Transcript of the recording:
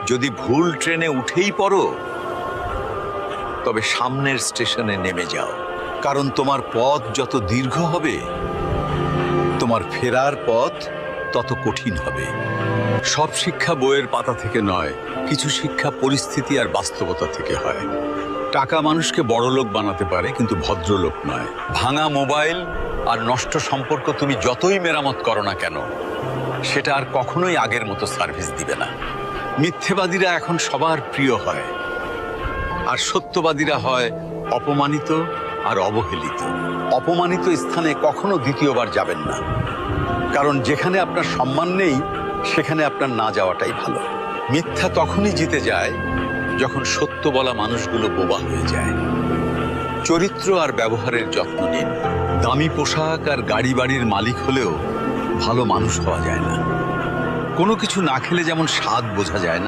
যদি ভুল ট্রেনে উঠেই পড়ো তবে সামনের স্টেশনে নেমে যাও, কারণ তোমার পথ যত দীর্ঘ হবে তোমার ফেরার পথ তত কঠিন হবে। সব শিক্ষা বইয়ের পাতা থেকে নয়, কিছু শিক্ষা পরিস্থিতি আর বাস্তবতা থেকে হয়। টাকা মানুষকে বড়লোক বানাতে পারে, কিন্তু ভদ্রলোক নয়। ভাঙা মোবাইল আর নষ্ট সম্পর্ক তুমি যতই মেরামত করো না কেন, সেটা আর কখনোই আগের মতো সার্ভিস দিবে না। মিথ্যেবাদীরা এখন সবার প্রিয় হয়, আর সত্যবাদীরা হয় অপমানিত আর অবহেলিত। অপমানিত স্থানে কখনো দ্বিতীয়বার যাবেন না, কারণ যেখানে আপনার সম্মান নেই সেখানে আপনার না যাওয়াটাই ভালো। মিথ্যা তখনই জিতে যায় যখন সত্য বলা মানুষগুলো বোবা হয়ে যায়। চরিত্র আর ব্যবহারের যত্ন নিন। দামি পোশাক আর গাড়ি বাড়ির মালিক হলেও ভালো মানুষ হওয়া যায় না। কোনো কিছু না খেলে যেমন স্বাদ বোঝা যায় না,